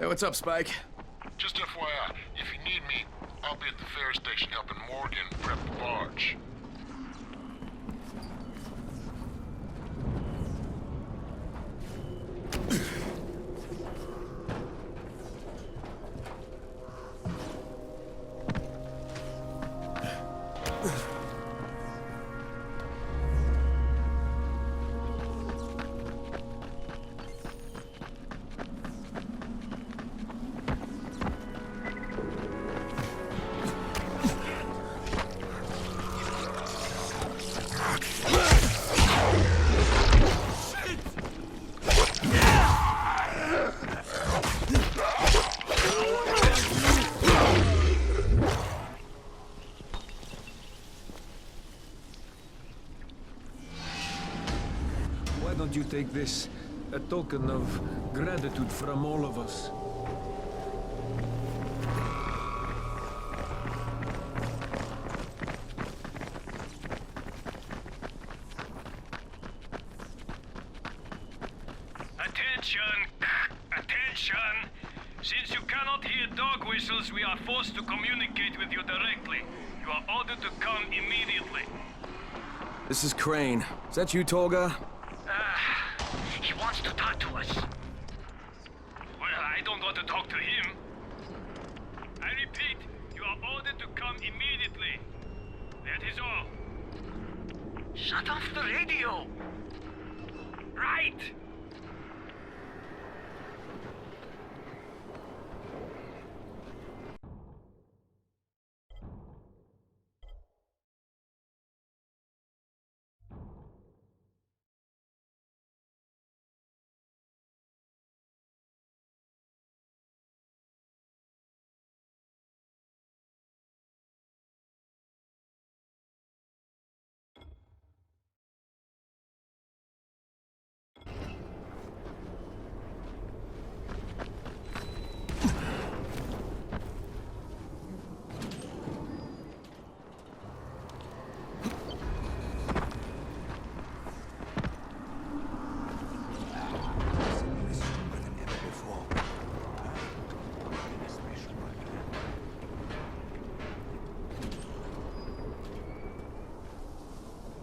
what's up, Spike? Just FYI, if you need me, I'll be at the ferry station helping Morgan prep the barge. Why don't you take this? A token of gratitude from all of us. Attention! Attention! Since you cannot hear dog whistles, we are forced to communicate with you directly. You are ordered to come immediately. This is Crane. Is that you, Tolga? He wants to talk to us. Well, I don't want to talk to him. I repeat, you are ordered to come immediately. That is all. Shut off the radio! Right!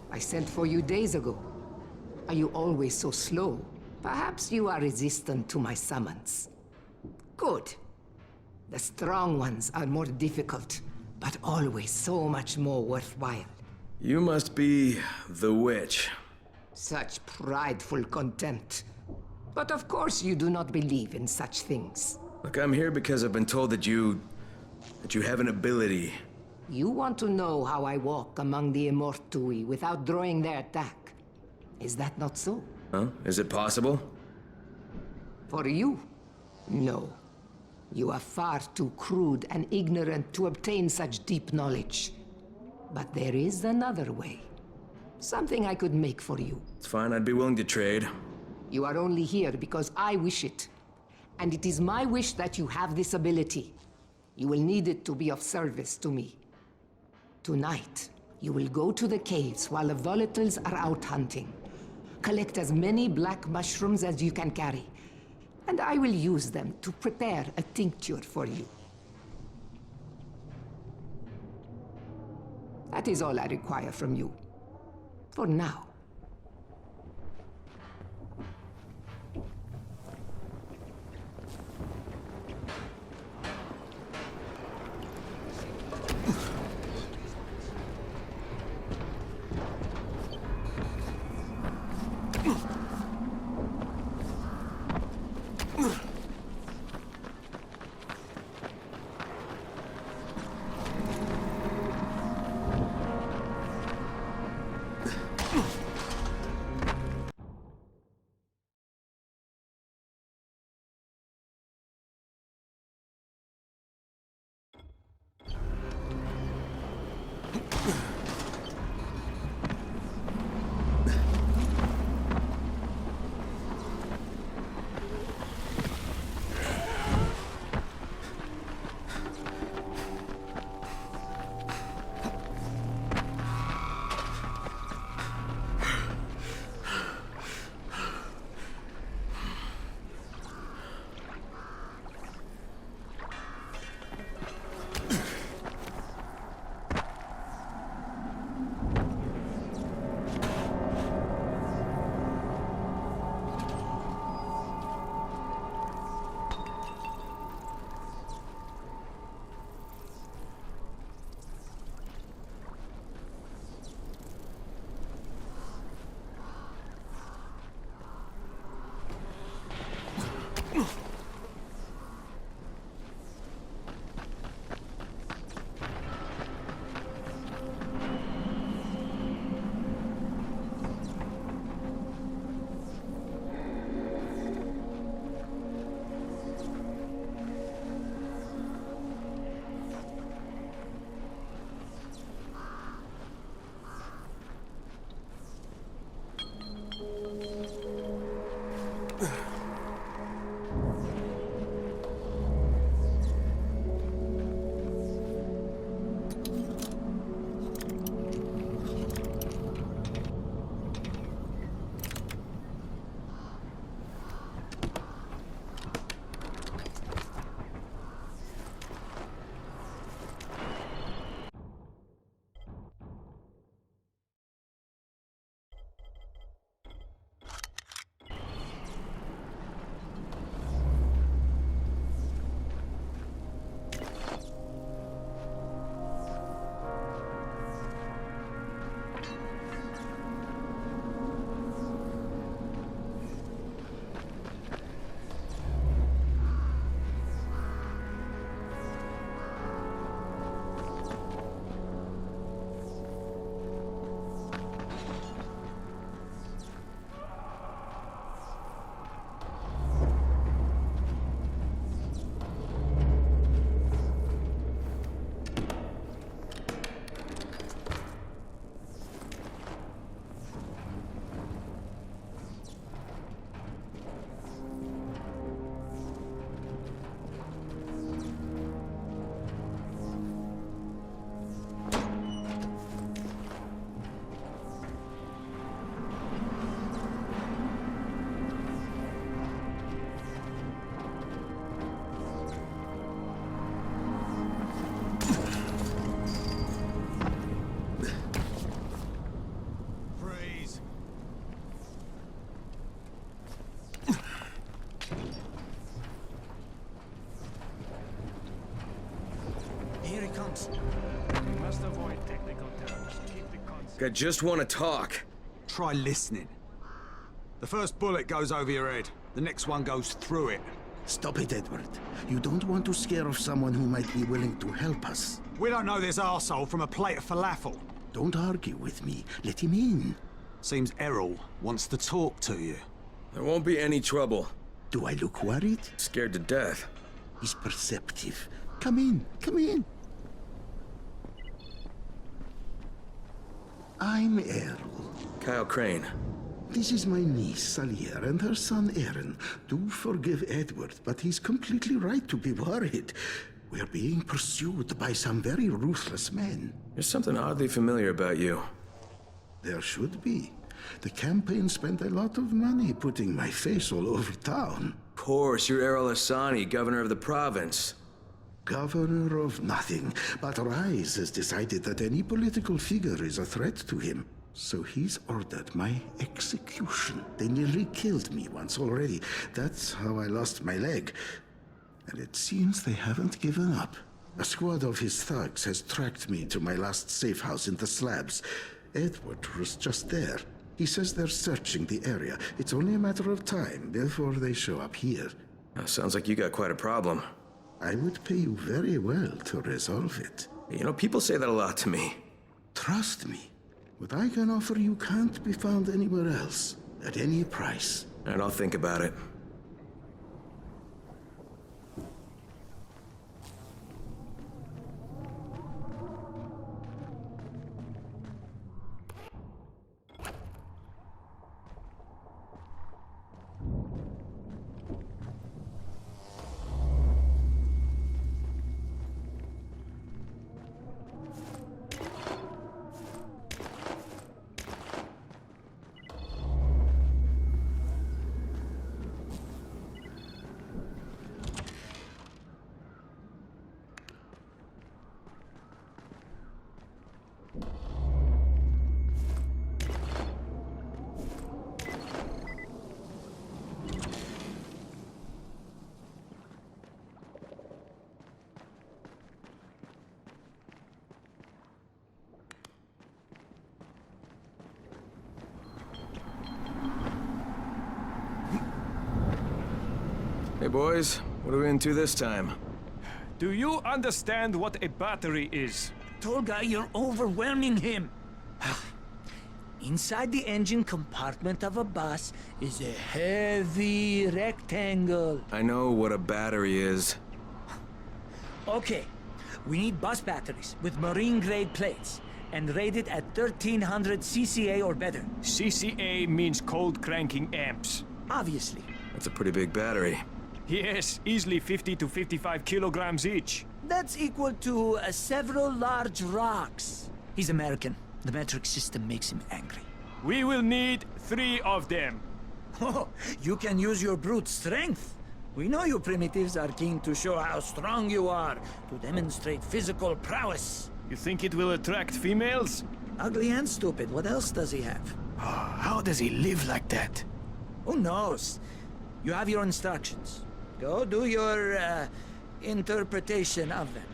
I sent for you days ago. Are you always so slow? Perhaps you are resistant to my summons. Good. The strong ones are more difficult, but always so much more worthwhile. You must be the witch. Such prideful contempt. But of course you do not believe in such things. Look, I'm here because I've been told that you have an ability. You want to know how I walk among the Immortui without drawing their attack. Is that not so? Huh? Is it possible? For you? No. You are far too crude and ignorant to obtain such deep knowledge. But there is another way. Something I could make for you. It's fine, I'd be willing to trade. You are only here because I wish it. And it is my wish that you have this ability. You will need it to be of service to me. Tonight, you will go to the caves while the volatiles are out hunting. Collect as many black mushrooms as you can carry, and I will use them to prepare a tincture for you. That is all I require from you. For now. comes. We must avoid technical terms. Keep the concept. I just want to talk. Try listening. The first bullet goes over your head. The next one goes through it. Stop it, Edward. You don't want to scare off someone who might be willing to help us. We don't know this arsehole from a plate of falafel. Don't argue with me. Let him in. Seems Erol wants to talk to you. There won't be any trouble. Do I look worried? Scared to death. He's perceptive. Come in, come in. I'm Erol. Kyle Crane. This is my niece, Salier, and her son, Aaron. Do forgive Edward, but he's completely right to be worried. We're being pursued by some very ruthless men. There's something oddly familiar about you. There should be. The campaign spent a lot of money putting my face all over town. Of course, you're Erol Asani, governor of the province. Governor of nothing, but Rise has decided that any political figure is a threat to him. So he's ordered my execution. They nearly killed me once already. That's how I lost my leg. And it seems they haven't given up. A squad of his thugs has tracked me to my last safe house in the slabs. Edward was just there. He says they're searching the area. It's only a matter of time before they show up here. Sounds like you got quite a problem. I would pay you very well to resolve it. You know, people say that a lot to me. Trust me. What I can offer you can't be found anywhere else, at any price. And I'll think about it. Hey boys, what are we into this time? Do you understand what a battery is? Tolga, you're overwhelming him. Inside the engine compartment of a bus is a heavy rectangle. I know what a battery is. Okay, we need bus batteries with marine-grade plates and rated at 1300 CCA or better. CCA means cold cranking amps. Obviously. That's a pretty big battery. Yes, easily 50 to 55 kilograms each. That's equal to several large rocks. He's American. The metric system makes him angry. We will need 3 of them. Oh, you can use your brute strength. We know you primitives are keen to show how strong you are, to demonstrate physical prowess. You think it will attract females? Ugly and stupid. What else does he have? How does he live like that? Who knows? You have your instructions. Go do your, interpretation of them.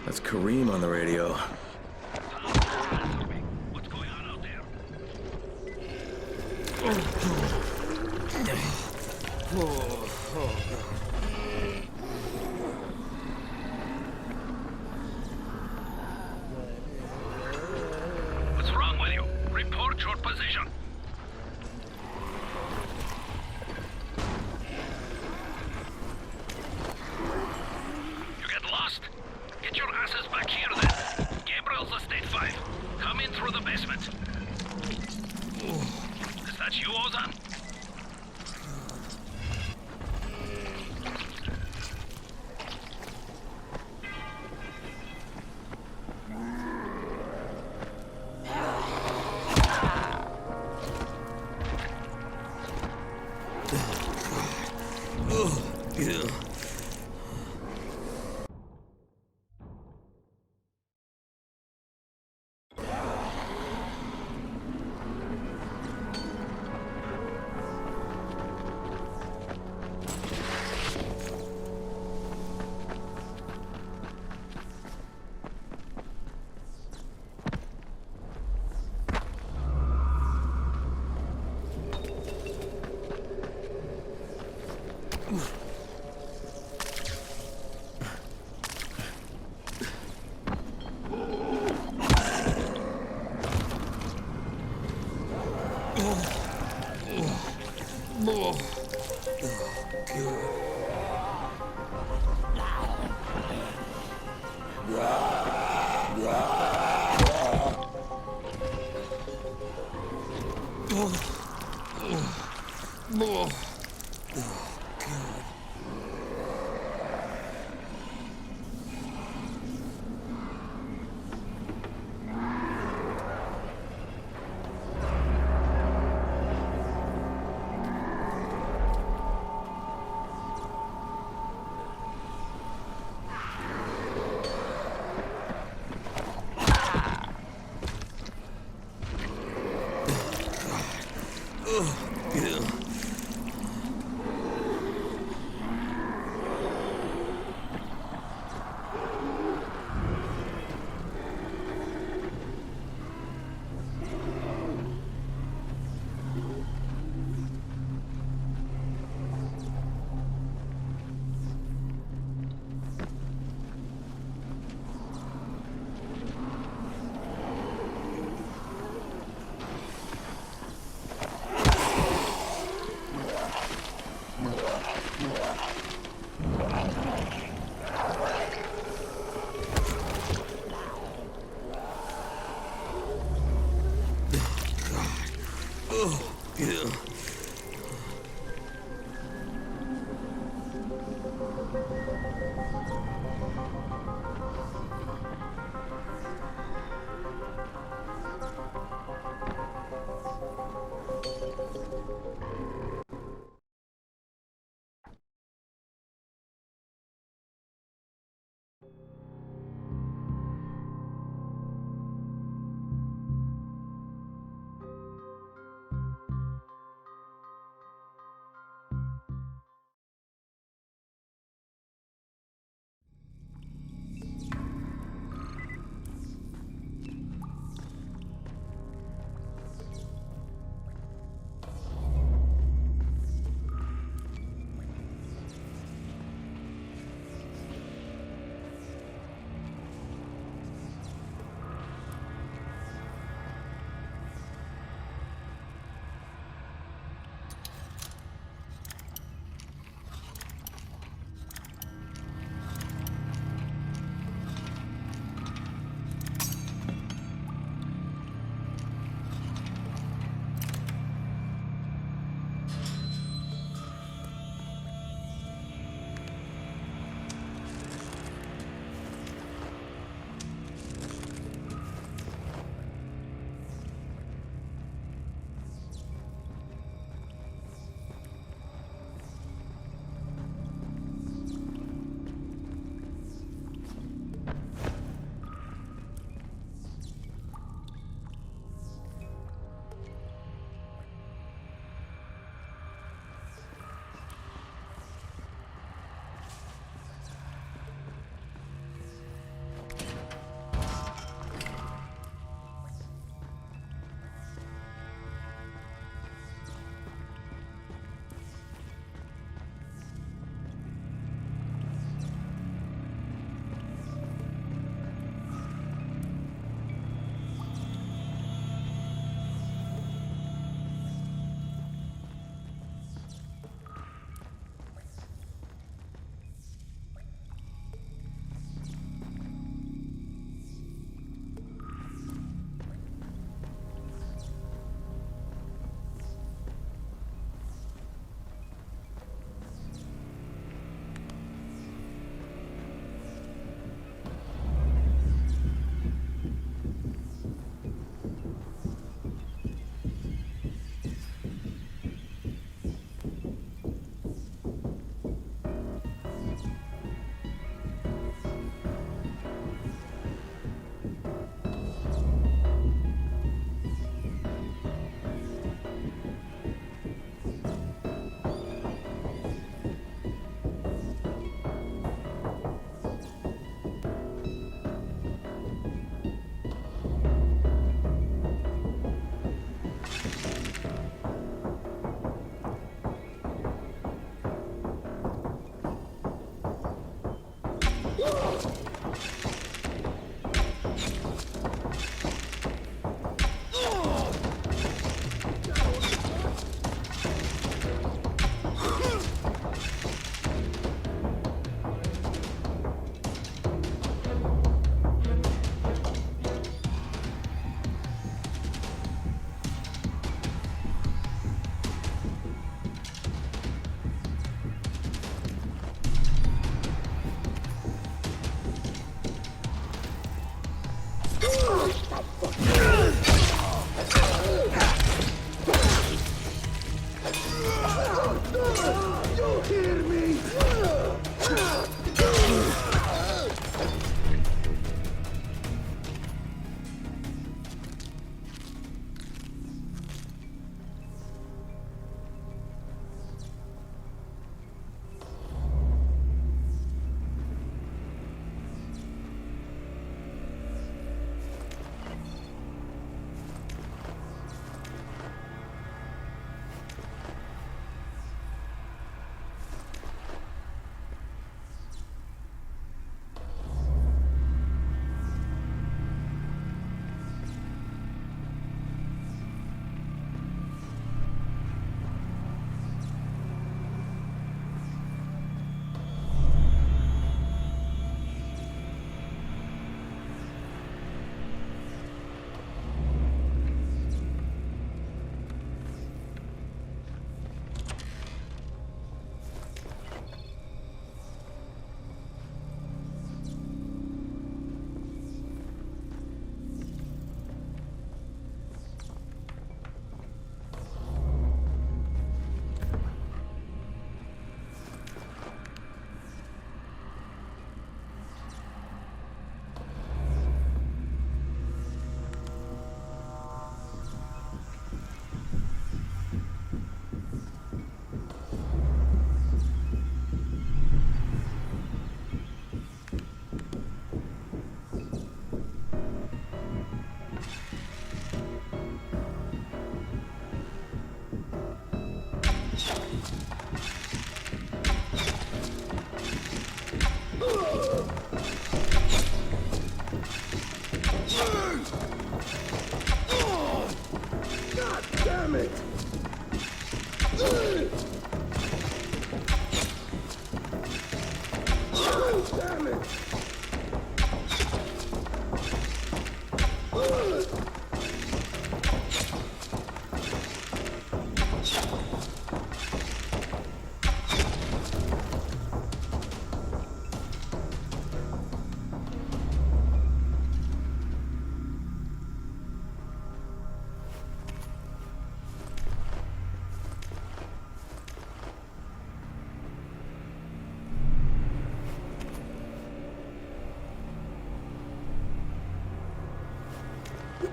That's Kareem on the radio. What's going on out there? What's wrong with you? Report your position. You get lost? Get your asses back here then. Gabriel's Estate 5. Come in through the basement. Is that you, Ozan?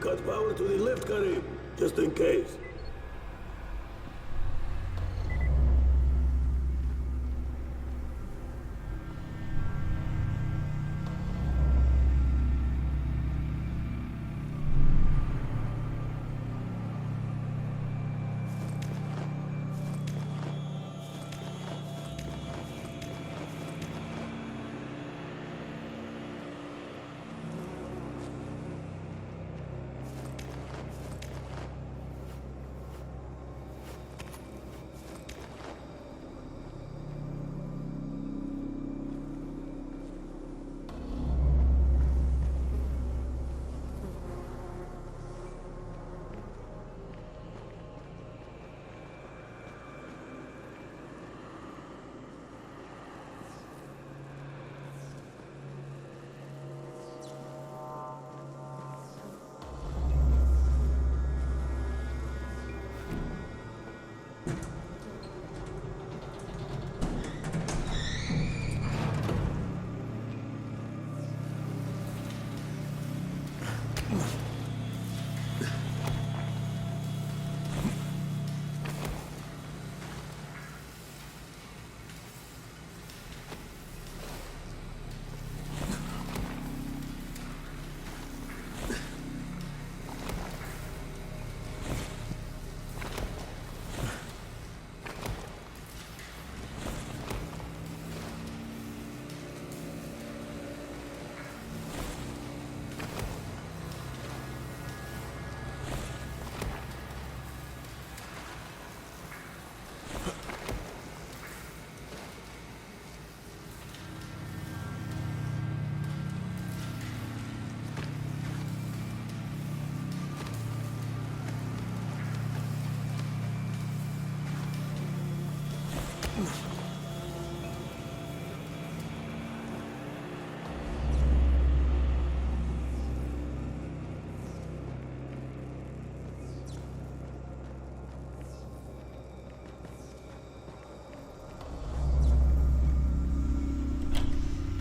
Cut power to the left, Karim, just in case.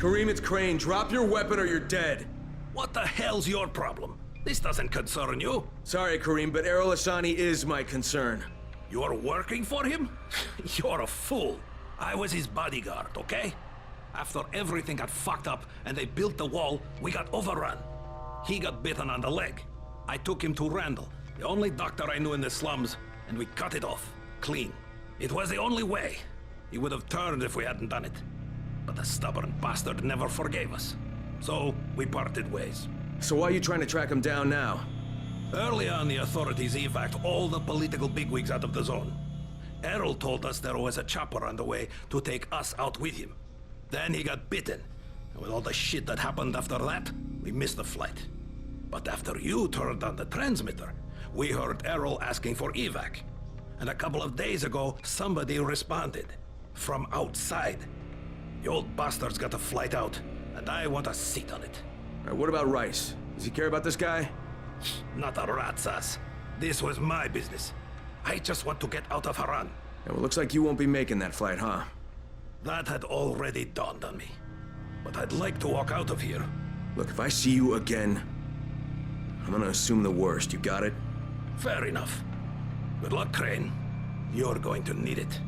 Karim, it's Crane. Drop your weapon or you're dead. What the hell's your problem? This doesn't concern you. Sorry, Karim, but Erol Asani is my concern. You're working for him? You're a fool. I was his bodyguard, okay? After everything got fucked up and they built the wall, we got overrun. He got bitten on the leg. I took him to Randall, the only doctor I knew in the slums, and we cut it off. Clean. It was the only way. He would have turned if we hadn't done it. But the stubborn bastard never forgave us. So, we parted ways. So why are you trying to track him down now? Early on, the authorities evacuated all the political bigwigs out of the zone. Errol told us there was a chopper on the way to take us out with him. Then he got bitten. And with all the shit that happened after that, we missed the flight. But after you turned on the transmitter, we heard Errol asking for evac. And a couple of days ago, somebody responded. From outside. The old bastard's got a flight out, and I want a seat on it. All right, what about Rice? Does he care about this guy? Not a rat's ass. This was my business. I just want to get out of Harran. Yeah, well, looks like you won't be making that flight, huh? That had already dawned on me. But I'd like to walk out of here. Look, if I see you again, I'm gonna assume the worst. You got it? Fair enough. Good luck, Crane. You're going to need it.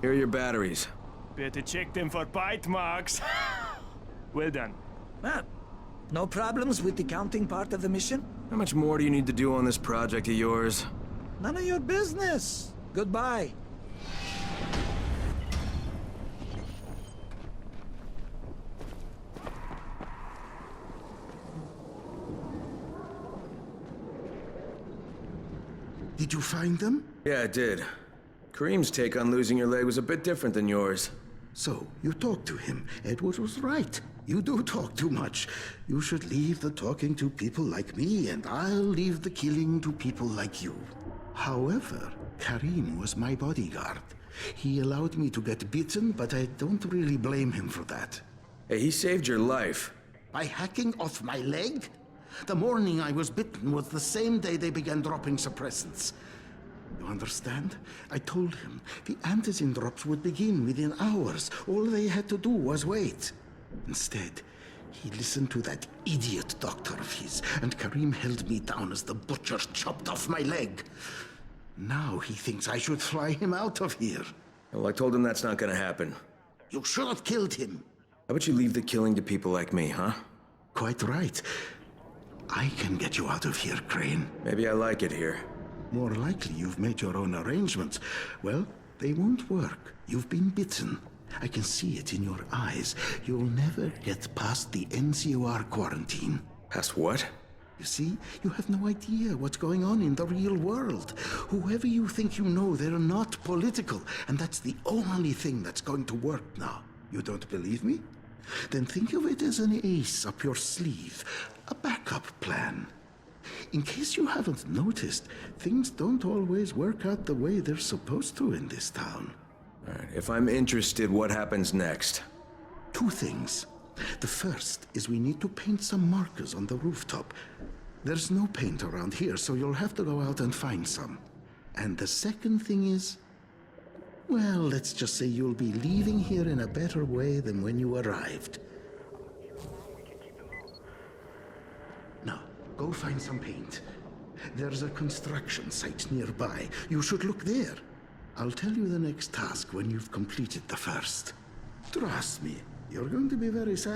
Here are your batteries. Better check them for bite marks. Well done. Ah, no problems with the counting part of the mission? How much more do you need to do on this project of yours? None of your business. Goodbye. Did you find them? Yeah, I did. Kareem's take on losing your leg was a bit different than yours. So, you talked to him. Edward was right. You do talk too much. You should leave the talking to people like me, and I'll leave the killing to people like you. However, Kareem was my bodyguard. He allowed me to get bitten, but I don't really blame him for that. Hey, he saved your life. By hacking off my leg? The morning I was bitten was the same day they began dropping suppressants. You understand? I told him the antizin drops would begin within hours. All they had to do was wait. Instead, he listened to that idiot doctor of his, and Kareem held me down as the butcher chopped off my leg. Now he thinks I should fly him out of here. Well, I told him that's not gonna happen. You should have killed him. How about you leave the killing to people like me, huh? Quite right. I can get you out of here, Crane. Maybe I like it here. More likely you've made your own arrangements. Well, they won't work. You've been bitten. I can see it in your eyes. You'll never get past the NCOR quarantine. Past what? You see, you have no idea what's going on in the real world. Whoever you think you know, they're not political. And that's the only thing that's going to work now. You don't believe me? Then think of it as an ace up your sleeve. A backup plan. In case you haven't noticed, things don't always work out the way they're supposed to in this town. All right, if I'm interested, what happens next? Two things. The first is we need to paint some markers on the rooftop. There's no paint around here, so you'll have to go out and find some. And the second thing is, well, let's just say you'll be leaving here in a better way than when you arrived. Now, go find some paint. There's a construction site nearby. You should look there. I'll tell you the next task when you've completed the first. Trust me, you're going to be very satisfied.